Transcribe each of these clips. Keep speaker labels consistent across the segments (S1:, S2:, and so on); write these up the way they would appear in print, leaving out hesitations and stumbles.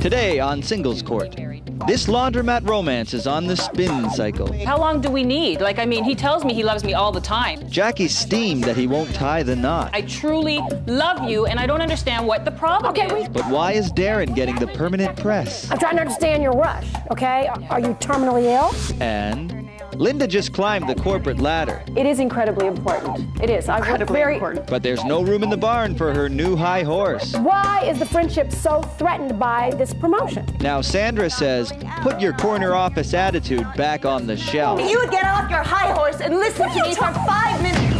S1: Today on Singles Court, this laundromat romance is on the spin cycle.
S2: How long do we need? Like, I mean, he tells me he loves me all the time.
S1: Jackie's steamed that he won't tie the knot.
S2: I truly love you, and I don't understand what the problem is.
S1: But why is Darren getting the permanent press?
S3: I'm trying to understand your rush, okay? Are you terminally ill?
S1: And Linda just climbed the corporate ladder.
S3: It is incredibly important. It is. I've worked very important.
S1: But there's no room in the barn for her new high horse.
S3: Why is the friendship so threatened by this promotion?
S1: Now Sandra says, put your corner office attitude back on the shelf.
S4: You would get off your high horse and listen to me for 5 minutes.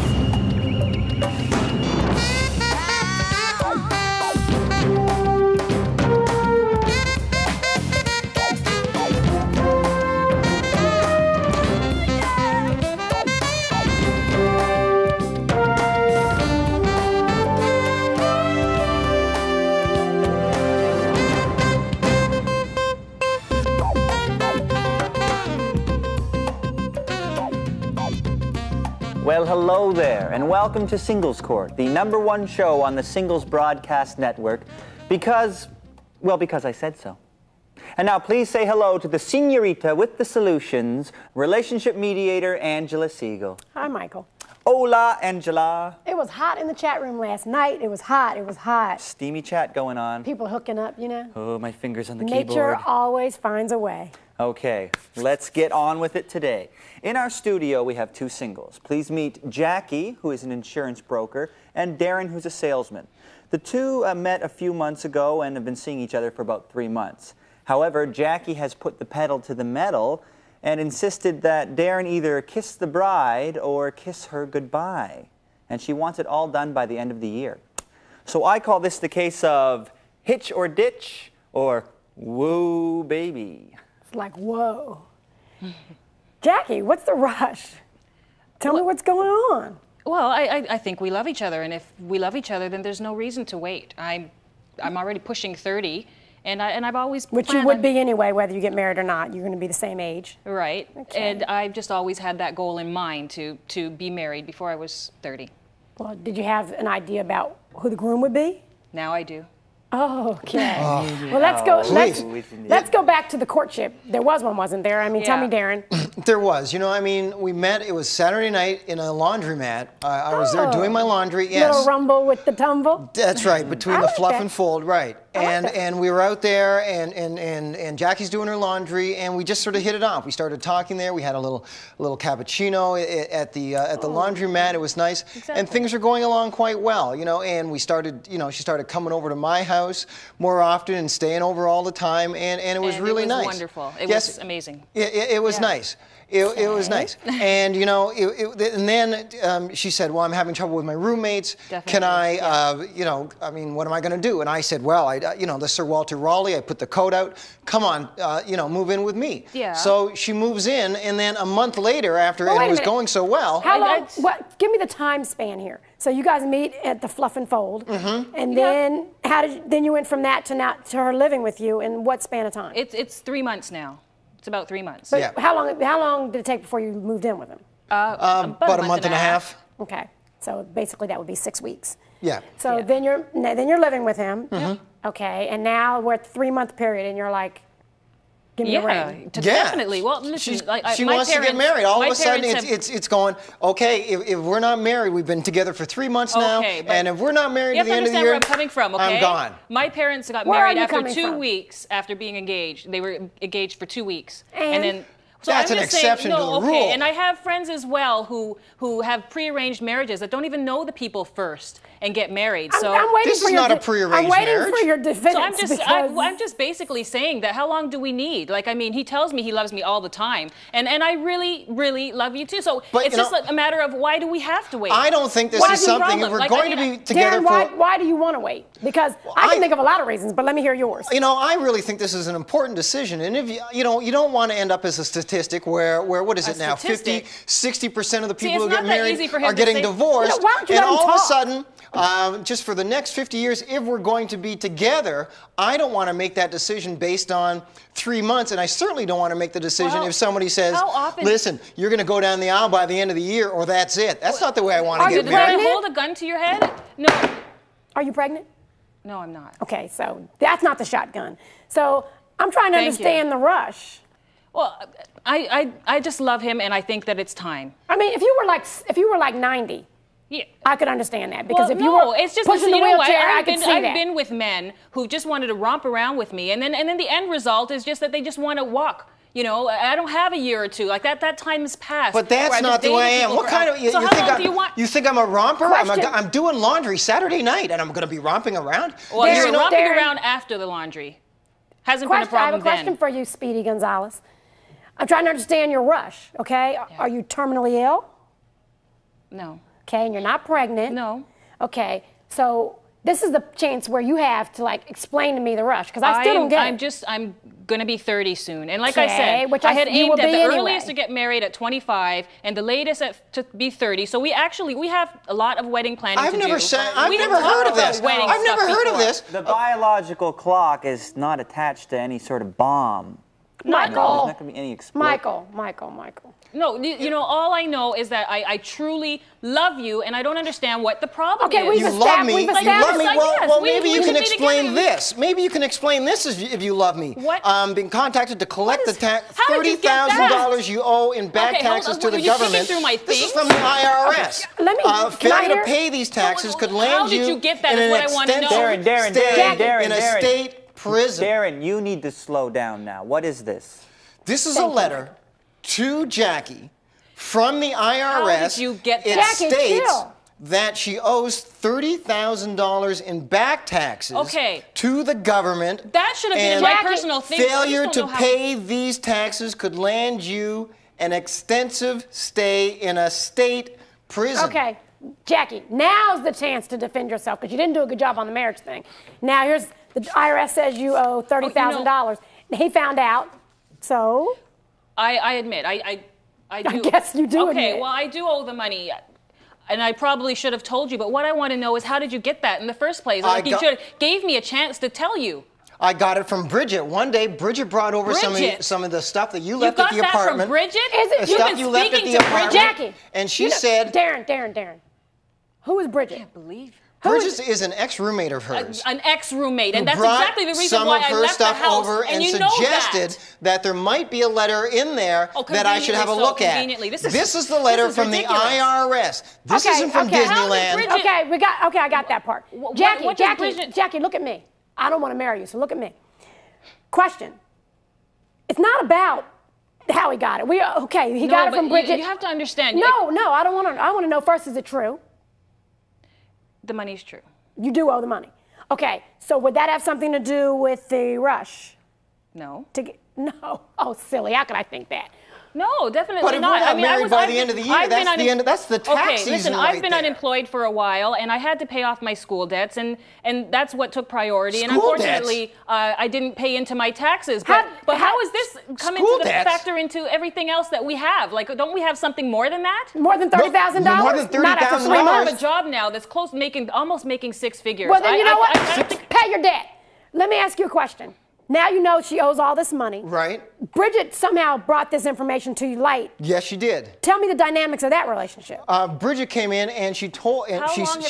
S5: Well, hello there, and welcome to Singles Court, the #1 show on the Singles Broadcast Network, because I said so. And now please say hello to the señorita with the solutions, relationship mediator, Angela Siegel.
S3: Hi, Michael.
S5: Hola, Angela.
S3: It was hot in the chat room last night. It was hot. It was hot.
S5: Steamy chat going on.
S3: People hooking up, you know?
S5: Oh, my fingers on the keyboard.
S3: Nature always finds a way.
S5: Okay, let's get on with it today. In our studio, we have 2 singles. Please meet Jackie, who is an insurance broker, and Darren, who's a salesman. The two met a few months ago and have been seeing each other for about 3 months. However, Jackie has put the pedal to the metal and insisted that Darren either kiss the bride or kiss her goodbye. And she wants it all done by the end of the year. So I call this the case of hitch or ditch, or whoa, baby.
S3: It's like, whoa. Jackie, what's the rush? Tell me what's going on.
S2: Well, I think we love each other, and if we love each other, then there's no reason to wait. I'm already pushing 30, and I've always
S3: Which you would be anyway, whether you get married or not. You're going to be the same age.
S2: Right.
S3: Okay.
S2: And I've just always had that goal in mind to be married before I was 30.
S3: Well, did you have an idea about who the groom would be?
S2: Now I do.
S3: Oh, okay. Well, let's go back to the courtship. There was one, wasn't there? I mean, tell me, Darren.
S6: There was. You know, I mean, we met, it was Saturday night in a laundromat. I was there doing my laundry, yes.
S3: Little rumble with the tumble?
S6: That's right, between the fluff and fold, right. And we were out there, and Jackie's doing her laundry, and we just sort of hit it off. We started talking there. We had a little cappuccino at the laundromat. It was nice. Exactly. And things are going along quite well, you know, and we started, you know, she started coming over to my house more often and staying over all the time, and it was really nice.
S2: It was wonderful. It was amazing.
S6: It was nice. It was nice. And, you know, and then she said, well, I'm having trouble with my roommates. Definitely. Can I, you know, I mean, what am I going to do? And I said, well, you know, the Sir Walter Raleigh, I put the coat out. Come on, you know, move in with me. Yeah. So she moves in, and then a month later, after it was going so well.
S3: How long, give me the time span here. So you guys meet at the Fluff and Fold, and then then you went from that to her living with you in what span of time?
S2: It's 3 months now. It's about 3 months.
S3: But how long did it take before you moved in with him?
S6: About a month and a half.
S3: Okay, so basically that would be 6 weeks.
S6: Yeah.
S3: So then you're living with him. Okay, and now we're at the 3-month period, and you're like, give me a ring.
S2: Definitely. Well, listen,
S6: she wants to get married. All of a sudden, it's going, okay, if we're not married, we've been together for 3 months now, and if we're not married at the end of the year,
S2: where I'm coming from, okay?
S6: I'm gone.
S2: My parents got married after 2 weeks after being engaged. They were engaged for 2 weeks. And then... So
S6: that's an exception to the rule.
S2: And I have friends as well who have prearranged marriages that don't even know the people first and get married. So
S3: I'm waiting
S6: this is not a prearranged marriage.
S3: I'm waiting for your defense.
S2: So I'm just basically saying that how long do we need? Like, I mean, he tells me he loves me all the time, and I really, really love you too. So it's just like a matter of why do we have to wait?
S6: I don't think this is something if we're going to be together
S3: Darren, why do you want to wait? Because I can think of a lot of reasons, but let me hear yours.
S6: You know, I really think this is an important decision, and if you don't want to end up as a statistic where what is it now? 50, 60% of the people who get married are getting divorced, and all of a sudden, just for the next 50 years, if we're going to be together, I don't want to make that decision based on 3 months, and I certainly don't want to make the decision if somebody says, listen, you're going to go down the aisle by the end of the year, or that's it. That's not the way I want to get married.
S2: Are you hold a gun to your head? No.
S3: Are you pregnant?
S2: No, I'm not.
S3: Okay, so that's not the shotgun. So I'm trying to understand the rush.
S2: Well, I just love him, and I think that it's time.
S3: I mean, if you were like 90, yeah, I could understand that, because if you were
S2: it's just
S3: pushing the wheelchair, I could see that.
S2: I've been with men who just wanted to romp around with me, and then the end result is just that they just want to walk. You know, I don't have a year or two. Like that time has passed.
S6: But that's not the way I am. What kind of you think I'm a romper? I'm doing laundry Saturday night, and I'm going to be romping around.
S2: Well, you're romping around after the laundry. Hasn't been a problem.
S3: I have a question for you, Speedy Gonzalez. I'm trying to understand your rush. Okay, are you terminally ill?
S2: No.
S3: Okay, and you're not pregnant?
S2: No.
S3: Okay, so this is the chance where you have to, like, explain to me the rush, because I still don't get it.
S2: I'm going to be 30 soon. And like I said, I had aimed at the earliest to get married at 25 and the latest to be 30. So we have a lot of wedding planning to do.
S6: I've never heard of this. I've never heard of this.
S5: The biological clock is not attached to any sort of bomb.
S3: Michael.
S5: There's not going to be any explosion.
S3: Michael.
S2: No, you know, all I know is that I truly love you, and I don't understand what the problem is.
S6: You love me. Well, maybe you can explain this. Maybe you can explain this if you love me.
S2: What?
S6: Being contacted to collect the $30,000 you owe in back taxes to the government. This is from the IRS. Failure to pay these taxes could land you in a state prison.
S5: Darren, you need to slow down now. What is this?
S6: This is a letter to Jackie from the IRS.
S2: How did you get that?
S6: It states that she owes $30,000 in back taxes to the government.
S2: That should have been in my personal thing.
S6: Failure to pay these taxes could land you an extensive stay in a state prison.
S3: Okay, Jackie, now's the chance to defend yourself, because you didn't do a good job on the marriage thing. Now here's the IRS says you owe $30,000. He found out, so.
S2: I admit, I do.
S3: I guess you do admit.
S2: Well, I do owe the money, and I probably should have told you, but what I want to know is, how did you get that in the first place? Like, you should have gave me a chance to tell you.
S6: I got it from Bridget. One day, Bridget brought over some of the stuff that you left at the apartment.
S2: You got that from Bridget?
S6: The stuff you left at the apartment.
S3: Jackie.
S6: And she said...
S3: Darren. Who is Bridget?
S2: I can't believe.
S6: Bridget is an ex-roommate of hers.
S2: An ex-roommate, and that's exactly the reason why I left the house.
S6: Some of her stuff over and suggested that there might be a letter in there that I should have a look at. This is the letter from the IRS. This isn't from Disneyland.
S3: I got that part. Jackie, look at me. I don't want to marry you, so look at me. Question. It's not about how he got it. He got it from Bridget.
S2: You have to understand.
S3: No, I don't want to. I want to know first, is it true?
S2: The money's true.
S3: You do owe the money. Okay, so would that have something to do with the rush?
S2: No.
S3: No. Oh, silly. How could I think that?
S2: No, definitely
S6: not. But if we're not married by the end of the year, that's the tax season.
S2: Listen, I've been unemployed for a while, and I had to pay off my school debts, and that's what took priority. And unfortunately, I didn't pay into my taxes. But how is this coming to factor into everything else that we have? Like, don't we have something more than that?
S3: More than $30,000?
S6: More than $30,000.
S2: I have a job now that's almost making six figures.
S3: Well, then you know what? Pay your debt. Let me ask you a question. Now you know she owes all this money.
S6: Right.
S3: Bridget somehow brought this information to you late.
S6: Yes, she did.
S3: Tell me the dynamics of that relationship.
S6: Bridget came in and she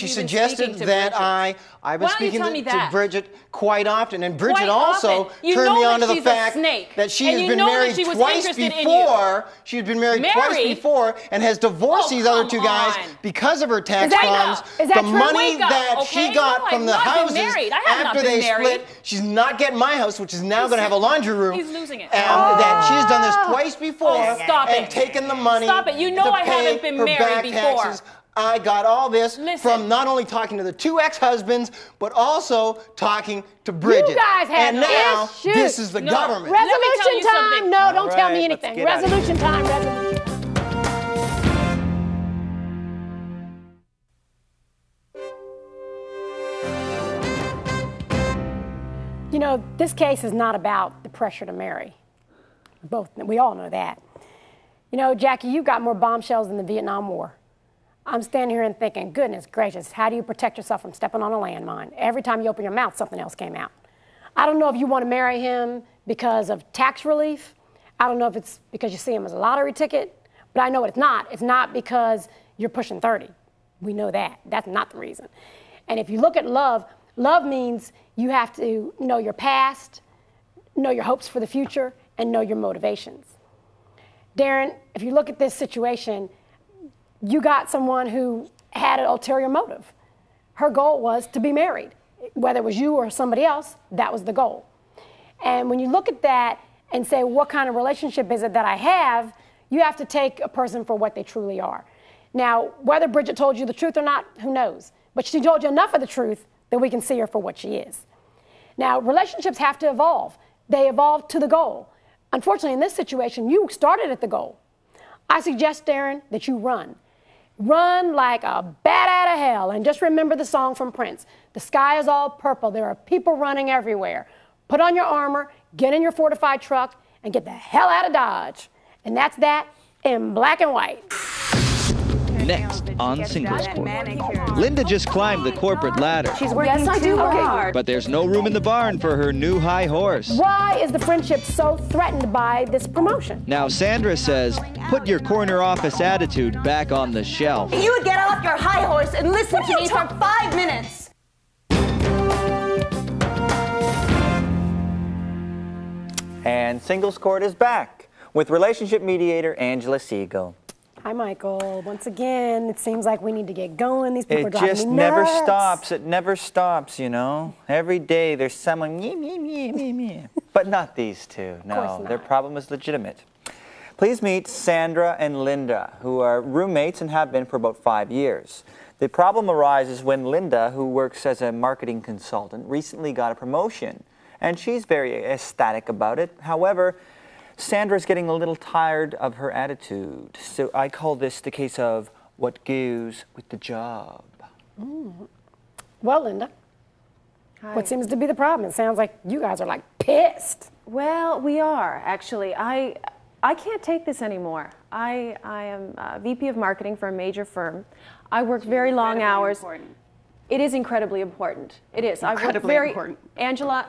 S6: suggested that I've been speaking to Bridget quite often, and Bridget also turned me on to the fact that she has been married twice before. She has been married twice before and has divorced these other two guys because of her tax funds. The money that she got from the houses after they split, she's not getting my house, which is now going to have a laundry room.
S2: He's losing it.
S6: And that she's done this twice before and taken the money
S2: to haven't been married before.
S6: Taxes. I got all this from not only talking to the two ex-husbands, but also talking to Bridget.
S3: You guys have
S6: issues. This is the government.
S3: Resolution time. No, don't tell me anything. Resolution time. Resolution. You know, this case is not about the pressure to marry. We all know that. You know, Jackie, you got more bombshells than the Vietnam War. I'm standing here and thinking, goodness gracious, how do you protect yourself from stepping on a landmine? Every time you open your mouth, something else came out. I don't know if you want to marry him because of tax relief. I don't know if it's because you see him as a lottery ticket, but I know it's not. It's not because you're pushing 30. We know that. That's not the reason. And if you look at love Love means you have to know your past, know your hopes for the future, and know your motivations. Darren, if you look at this situation, you got someone who had an ulterior motive. Her goal was to be married. Whether it was you or somebody else, that was the goal. And when you look at that and say, what kind of relationship is it that I have, you have to take a person for what they truly are. Now, whether Bridget told you the truth or not, who knows? But she told you enough of the truth that we can see her for what she is. Now, relationships have to evolve. They evolve to the goal. Unfortunately, in this situation, you started at the goal. I suggest, Darren, that you run. Run like a bat out of hell. And just remember the song from Prince. The sky is all purple. There are people running everywhere. Put on your armor, get in your fortified truck, and get the hell out of Dodge. And that's that in black and white.
S1: Next on Singles Court. Linda just climbed the corporate ladder.
S4: She's working too hard.
S1: But there's no room in the barn for her new high horse.
S3: Why is the friendship so threatened by this promotion?
S1: Now Sandra says, put your corner office attitude back on the shelf.
S4: You would get off your high horse and listen to me for 5 minutes.
S5: And Singles Court is back with relationship mediator Angela Siegel.
S3: Hi, Michael. Once again, it seems like we need to get going. These people are driving me nuts.
S5: It just never stops. It never stops, you know. Every day there's someone, but not these two. No, their problem is legitimate. Please meet Sandra and Linda, who are roommates and have been for about 5 years. The problem arises when Linda, who works as a marketing consultant, recently got a promotion, and she's very ecstatic about it. However, Sandra's getting a little tired of her attitude. So I call this the case of what goes with the job.
S3: Well, Linda, what seems to be the problem? It sounds like you guys are like pissed.
S7: Well, we are, actually. I can't take this anymore. I am VP of marketing for a major firm. I work very long hours. Important. It is incredibly important. It is.
S4: Incredibly important.
S7: Angela,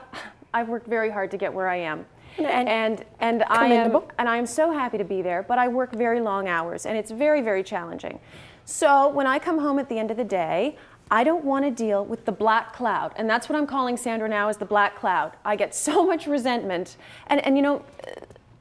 S7: I've worked very hard to get where I am. And I am so happy to be there, but I work very long hours, and it's very, very challenging. So when I come home at the end of the day, I don't want to deal with the black cloud, and that's what I'm calling Sandra now, is the black cloud. I get so much resentment, and you know,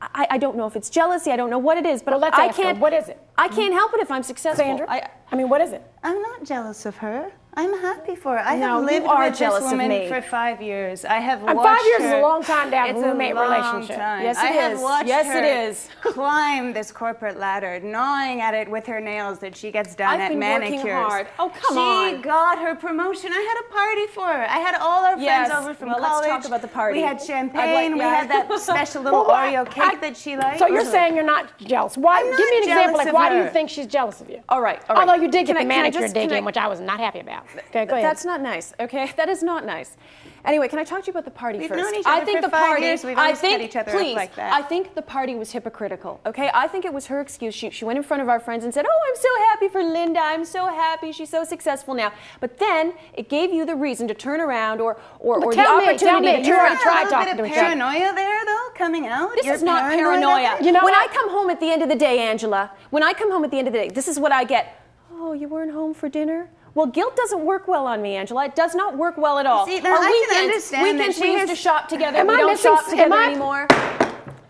S7: I don't know if it's jealousy, I don't know what it is, but
S3: well,
S7: I can't.
S3: What is it?
S7: I can't help it if I'm successful.
S3: Sandra, I mean, what is it?
S8: I'm not jealous of her. I'm happy for her. I
S7: No,
S8: have lived
S7: you are
S8: with this
S7: jealous of
S8: woman
S7: me.
S8: for 5 years. I have watched
S3: 5 years
S8: her.
S3: is a long time to have
S8: It's
S3: a roommate
S8: long
S3: relationship.
S8: time.
S7: Yes, it
S8: I have
S7: is.
S8: watched
S7: Yes,
S8: her
S7: it is.
S8: climb this corporate ladder, gnawing at it with her nails that she gets done
S7: I've
S8: at
S7: been
S8: manicures.
S7: working hard. Oh, come on.
S8: She got her promotion. I had a party for her. I had all our friends over from college.
S7: Let's talk about the party.
S8: We had champagne. We had that special little Oreo cake that she liked.
S3: So you're saying you're not jealous? Why?
S8: I'm
S3: Give me an
S8: not
S3: example.
S8: jealous
S3: Like,
S8: of
S3: why do
S8: her.
S3: you think she's jealous of you?
S7: All right, all right.
S3: Although you did get the
S7: Can I
S3: manicure
S7: just-
S3: dig in, which I was not happy about. Okay, go ahead.
S7: That's not nice, okay? That is not nice. Anyway, can I talk to you about the party
S8: We've
S7: first?
S8: known each other for 5 years. We've always cut each other up like that.
S7: I think the party was hypocritical, okay? I think it was her excuse. She went in front of our friends and said, oh, I'm so happy for Linda. I'm so happy. She's so successful now. But then it gave you the reason to turn around or the opportunity
S3: tell me.
S7: to
S3: You already
S7: turn.
S3: tried
S8: a
S3: talking to
S8: bit of
S3: each other.
S8: paranoia there, though, coming out.
S7: This
S8: You're
S7: is not
S8: paranoid
S7: paranoia.
S8: of it?
S3: You know
S7: when
S3: what?
S7: I come home at the end of the day, Angela, when I come home at the end of the day, this is what I get. Oh, you weren't home for dinner? Well, guilt doesn't work well on me, Angela. It does not work well at all.
S8: See, now
S7: Our
S8: I can
S7: weekends,
S8: understand that
S7: weekends
S8: she
S7: we used
S8: has-
S7: to shop together.
S3: Am
S7: We
S3: I
S7: don't
S3: missing-
S7: shop together
S3: am I-
S7: anymore.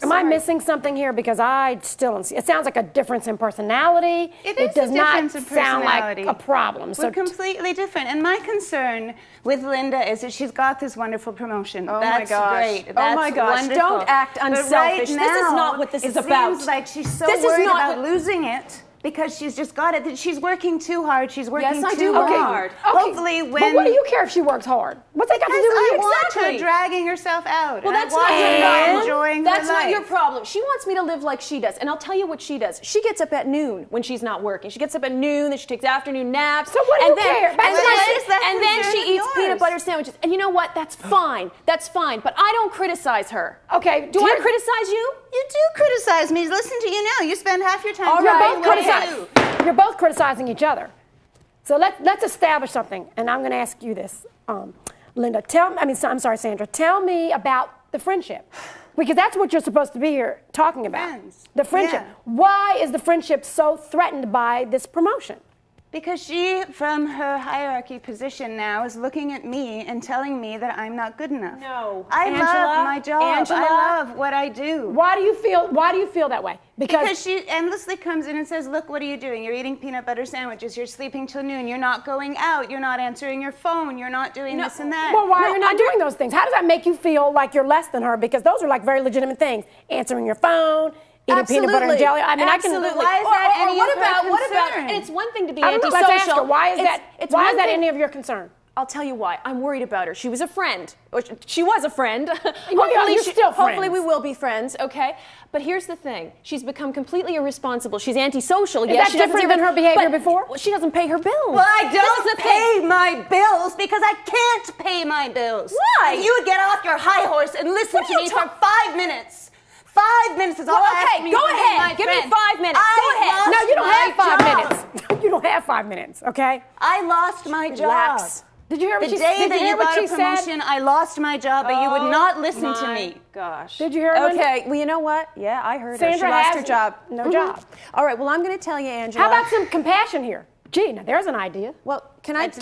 S3: Am I missing something here? Because I still don't see. It sounds like a difference in personality.
S8: It is
S3: does
S8: a
S3: not
S8: difference in
S3: sound like
S8: personality.
S3: a problem.
S8: We're completely different. And my concern with Linda is that she's got this wonderful promotion.
S7: Oh
S8: That's
S7: my gosh.
S8: great.
S7: Oh
S8: That's
S7: my gosh.
S8: wonderful.
S7: Don't act
S8: But
S7: unselfish.
S8: right
S7: This is
S8: now,
S7: not what this is
S8: it
S7: about.
S8: seems like she's so
S7: This is
S8: worried
S7: not
S8: about
S7: what-
S8: losing it. Because she's just got it. That she's working too hard. She's working
S7: Yes, I
S8: too
S7: do work
S8: long.
S7: hard.
S8: Hopefully, when
S3: But what do you care if she works hard? What's that got to do with
S8: I
S3: you?
S8: watch
S7: Exactly.
S8: her dragging herself out.
S7: Well,
S8: and I
S7: that's
S8: watch
S7: not
S8: her
S7: your
S8: not
S7: problem.
S8: enjoying
S7: That's
S8: her
S7: not
S8: life.
S7: your problem. She wants me to live like she does. And I'll tell you what she does. She gets up at noon when she's not working. She gets up at noon, then she takes afternoon naps.
S3: So what do
S7: and
S3: you
S7: then,
S3: care? Back
S7: And
S3: to
S7: then,
S3: my-
S8: Why is that
S7: and then
S8: concern
S7: she
S8: of
S7: eats peanut
S8: yours?
S7: butter sandwiches. And you know what? That's fine. That's fine. But I don't criticize her.
S3: Okay,
S7: Do I criticize you?
S8: You do criticize me. Listen to you now. You spend half your time.
S7: All
S3: You're
S7: right,
S3: both
S7: what do you
S3: criticizing. You're both criticizing each other. So let's establish something, and I'm going to ask you this, Linda. I'm sorry, Sandra. Tell me about the friendship, because that's what you're supposed to be here talking about.
S8: Friends.
S3: The friendship.
S8: Yeah.
S3: Why is the friendship so threatened by this promotion?
S8: Because she, from her hierarchy position now, is looking at me and telling me that I'm not good enough.
S7: No,
S8: I love my job.
S7: Angela,
S8: I love what I do.
S3: Why do you feel that way?
S8: Because she endlessly comes in and says, look, what are you doing? You're eating peanut butter sandwiches. You're sleeping till noon. You're not going out. You're not answering your phone. You're not doing this and that.
S3: Well, why are you not doing those things? How does that make you feel like you're less than her? Because those are like very legitimate things. Answering your phone, eating peanut butter and jelly. I mean,
S7: absolutely.
S3: I can.
S7: Why is that what about? And it's one thing to be antisocial.
S3: Let's ask her, why is that any of your concern?
S7: I'll tell you why. I'm worried about her. She was a friend. Or she was a friend.
S3: Hopefully
S7: we will be friends, okay? But here's the thing. She's become completely irresponsible. She's antisocial.
S3: Is that different than her behavior before?
S7: Well, she doesn't pay her bills.
S8: Well, I don't pay my bills because I can't pay my bills.
S7: Why?
S8: If you would get off your high horse and listen to me for 5 minutes. 5 minutes is all I ask me.
S7: Go ahead. Give me 5 minutes. Go ahead.
S3: No, you don't have 5 minutes. No, you don't have 5 minutes, okay?
S8: I lost my job.
S7: Relax.
S3: Did you hear what
S8: the
S3: she
S8: day
S3: said?
S8: that you got a promotion, I lost my job, but you would not listen to me.
S7: Gosh.
S3: Did you hear her?
S7: Okay, well, you know what? Yeah, I heard her.
S3: Sandra
S7: She lost
S3: has
S7: her job.
S3: No job.
S7: All right, well, I'm going to tell you, Angela.
S3: How about some compassion here? Gee, now there's an idea.
S7: Well, can I just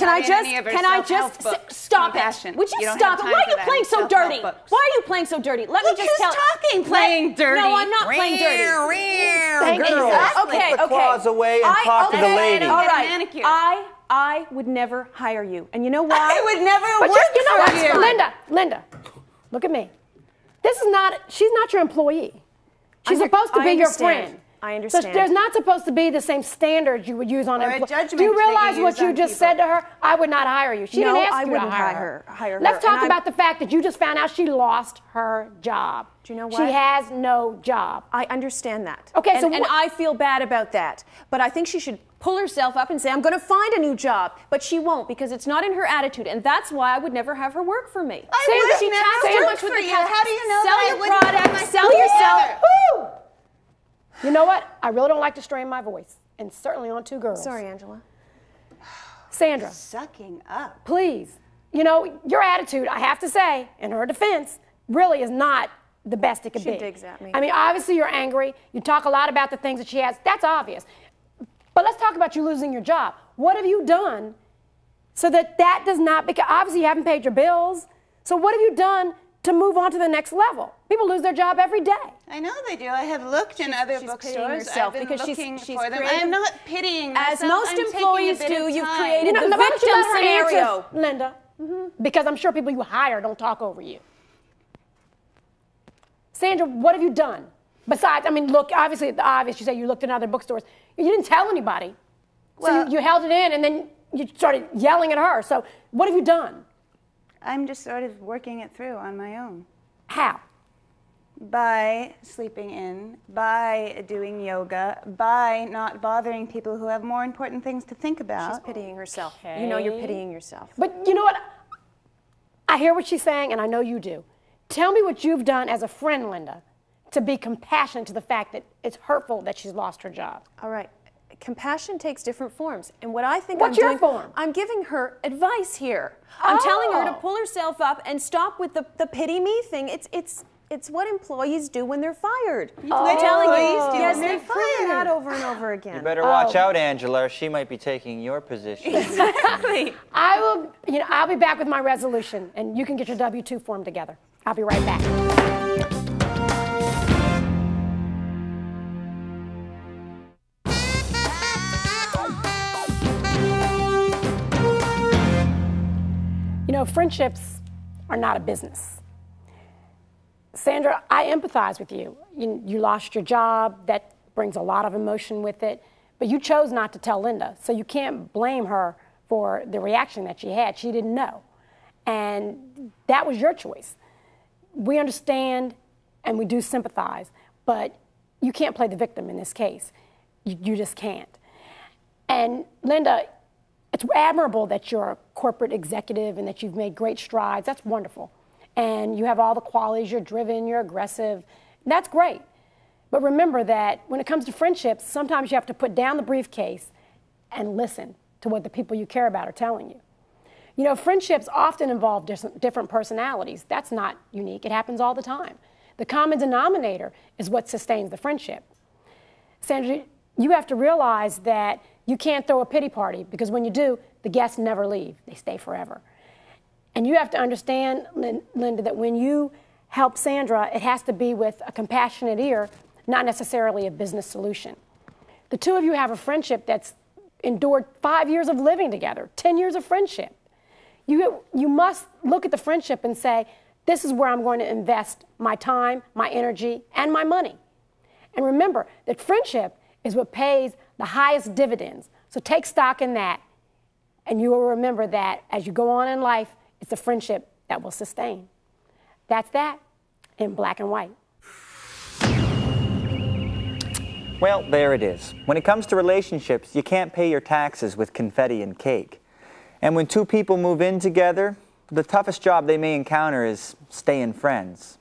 S7: stop it? Would you stop it? Why are you playing so dirty? Why are you playing so dirty? Let me just tell you.
S8: Playing dirty.
S7: No, I'm not playing dirty.
S3: Thank you.
S7: Okay,
S5: Put the claws away and talk to the lady.
S7: All right. I would never hire you. And you know why?
S8: I would never work
S3: for
S8: you.
S3: Linda, look at me. She's not your employee. She's supposed to be your friend.
S7: I understand.
S3: So there's not supposed to be the same standards you would use on an employee. Do you
S8: judgment
S3: realize what you just said to her? I would not hire you. She didn't ask you to hire her. Let's talk about the fact that you just found out she lost her job.
S7: Do you know what?
S3: She has no job.
S7: I understand that.
S3: Okay,
S7: and I feel bad about that. But I think she should pull herself up and say, I'm going to find a new job. But she won't, because it's not in her attitude. And that's why I would never have her work for me.
S8: I would never work for you. How do you know that I wouldn't
S7: product,
S8: put my
S7: sell yourself.
S3: Woo! You know what? I really don't like to strain my voice, and certainly on two girls.
S7: Sorry, Angela.
S3: Sandra.
S8: Sucking up.
S3: Please. You know, your attitude, I have to say, in her defense, really is not the best it could be.
S7: She digs at me.
S3: I mean, obviously you're angry. You talk a lot about the things that she has. That's obvious. But let's talk about you losing your job. What have you done so that does not, because obviously you haven't paid your bills. So what have you done to move on to the next level? People lose their job every day.
S8: I know they do. I have looked in other bookstores. I've been looking for them. I am not pitying myself.
S7: As most employees do, you've created the victim scenario.
S3: Linda, because I'm sure people you hire don't talk over you. Sandra, what have you done? Besides, I mean, look, obviously, the obvious, you say you looked in other bookstores. You didn't tell anybody.
S8: Well,
S3: so you held it in, and then you started yelling at her. So what have you done?
S8: I'm just sort of working it through on my own.
S3: How?
S8: By sleeping in, by doing yoga, by not bothering people who have more important things to think about.
S7: She's pitying herself. Okay. You know you're pitying yourself.
S3: But you know what? I hear what she's saying, and I know you do. Tell me what you've done as a friend, Linda, to be compassionate to the fact that it's hurtful that she's lost her job.
S7: All right. Compassion takes different forms. And what I think
S3: What's
S7: I'm
S3: your
S7: doing,
S3: form?
S7: I'm giving her advice here. I'm telling her to pull herself up and stop with the pity me thing. It's what employees do when they're fired. I'm telling you. Yes, they've proven that over and over again.
S5: You better watch out, Angela, or she might be taking your position.
S7: Exactly.
S3: I'll be back with my resolution, and you can get your W-2 form together. I'll be right back. You know, friendships are not a business. Sandra, I empathize with you. You lost your job. That brings a lot of emotion with it. But you chose not to tell Linda, so you can't blame her for the reaction that she had. She didn't know. And that was your choice. We understand and we do sympathize, but you can't play the victim in this case. You just can't. And Linda, it's admirable that you're a corporate executive and that you've made great strides. That's wonderful. And you have all the qualities. You're driven, you're aggressive. That's great. But remember that when it comes to friendships, sometimes you have to put down the briefcase and listen to what the people you care about are telling you. You know, friendships often involve different personalities. That's not unique. It happens all the time. The common denominator is what sustains the friendship. Sandra, you have to realize that You can't throw a pity party because when you do, the guests never leave. They stay forever. And you have to understand, Linda, that when you help Sandra, it has to be with a compassionate ear, not necessarily a business solution. The two of you have a friendship that's endured 5 years of living together, 10 years of friendship. You must look at the friendship and say, this is where I'm going to invest my time, my energy, and my money. And remember that friendship is what pays the highest dividends. So take stock in that, and you will remember that as you go on in life, it's a friendship that will sustain. That's that in black and white.
S5: Well, there it is. When it comes to relationships, you can't pay your taxes with confetti and cake. And when two people move in together, the toughest job they may encounter is staying friends.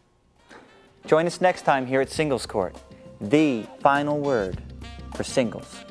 S5: Join us next time here at Singles Court, the final word for singles.